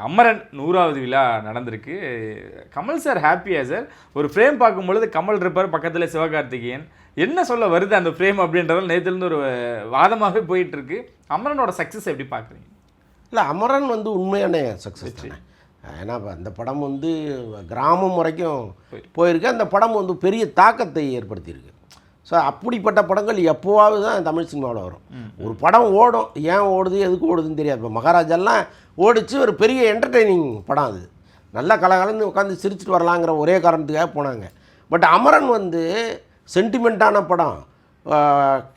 அமரன் 100வது விழா நடந்திருக்கு. கமல் சார் ஹாப்பியா சார்? ஒரு ஃப்ரேம் பார்க்கும்பொழுது கமல் இருப்பார், பக்கத்தில் சிவகார்த்திகேயன். என்ன சொல்ல வருது அந்த ஃப்ரேம் அப்படின்றதால நேற்றுலேருந்து ஒரு வாதமாகவே போயிட்டு இருக்கு. அமரனோட சக்ஸஸ் எப்படி பார்க்குறீங்க? இல்லை, அமரன் வந்து உண்மையான சக்ஸஸ் தானே. ஏன்னா அந்த படம் வந்து கிராமம் வரைக்கும் போயிருக்கு. அந்த படம் வந்து பெரிய தாக்கத்தை ஏற்படுத்தியிருக்கு. ஸோ அப்படிப்பட்ட படங்கள் எப்போவாவது தான் தமிழ் சினிமாவில் வரும். ஒரு படம் ஓடும், ஏன் ஓடுது எதுக்கு ஓடுதுன்னு தெரியாது. இப்போ மகாராஜெல்லாம் ஓடிச்சு, ஒரு பெரிய என்டர்டெய்னிங் படம். அது நல்லா கலகலன்னு உட்காந்து சிரிச்சுட்டு வரலாங்கிற ஒரே காரணத்துக்காக போனாங்க. பட் அமரன் வந்து சென்டிமெண்ட்டான படம்,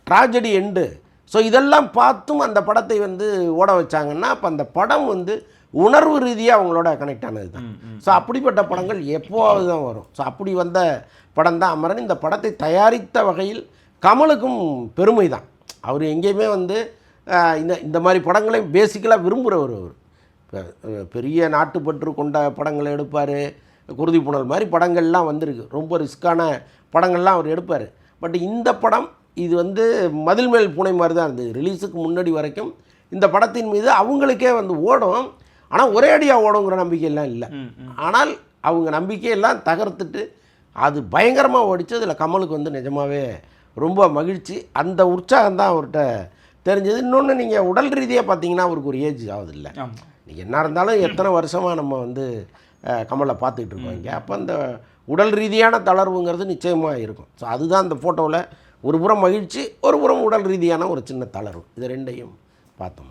ட்ராஜடி எண்டு. ஸோ இதெல்லாம் பார்த்தும் அந்த படத்தை வந்து ஓட வச்சாங்கன்னா அப்போ அந்த படம் வந்து உணர்வு ரீதியாக அவங்களோட கனெக்ட் ஆனது தான். ஸோ அப்படிப்பட்ட படங்கள் எப்போவாவது தான் வரும். ஸோ அப்படி வந்த படம் தான் அமரன். இந்த படத்தை தயாரித்த வகையில் கமலுக்கும் பெருமை தான். அவர் எங்கேயுமே வந்து இந்த மாதிரி படங்களை பேசிக்கலாக விரும்புகிறவர். அவர் பெரிய நாட்டுப்பற்று கொண்ட படங்களை எடுப்பார். குருதி புனல் மாதிரி படங்கள்லாம் வந்திருக்கு. ரொம்ப ரிஸ்க்கான படங்கள்லாம் அவர் எடுப்பார். பட் இந்த படம் இது வந்து மதில் மேல் பூனை மாதிரி தான் இருந்தது. ரிலீஸுக்கு முன்னாடி வரைக்கும் இந்த படத்தின் மீது அவங்களுக்கே வந்து ஓடும். ஆனால் ஒரே அடியாக ஓடுங்கிற நம்பிக்கையெல்லாம் இல்லை. ஆனால் அவங்க நம்பிக்கையெல்லாம் தகர்த்துட்டு அது பயங்கரமாக ஓடிச்சு. அதில் கமலுக்கு வந்து நிஜமாகவே ரொம்ப மகிழ்ச்சி. அந்த உற்சாகம் தான் அவர்கிட்ட தெரிஞ்சது. இன்னொன்று, நீங்கள் உடல் ரீதியாக பார்த்தீங்கன்னா அவருக்கு ஒரு ஏஜ் ஆகுது இல்லை. நீங்கள் என்ன இருந்தாலும் எத்தனை வருஷமாக நம்ம வந்து கமலை பார்த்துக்கிட்டு இருக்கோம் இங்கே. அப்போ அந்த உடல் ரீதியான தளர்வுங்கிறது நிச்சயமாக இருக்கும். ஸோ அதுதான் அந்த ஃபோட்டோவில் ஒரு புறம் மகிழ்ச்சி, ஒரு புறம் உடல் ரீதியான ஒரு சின்ன தளர்வு. இது ரெண்டையும் பார்த்தோம்.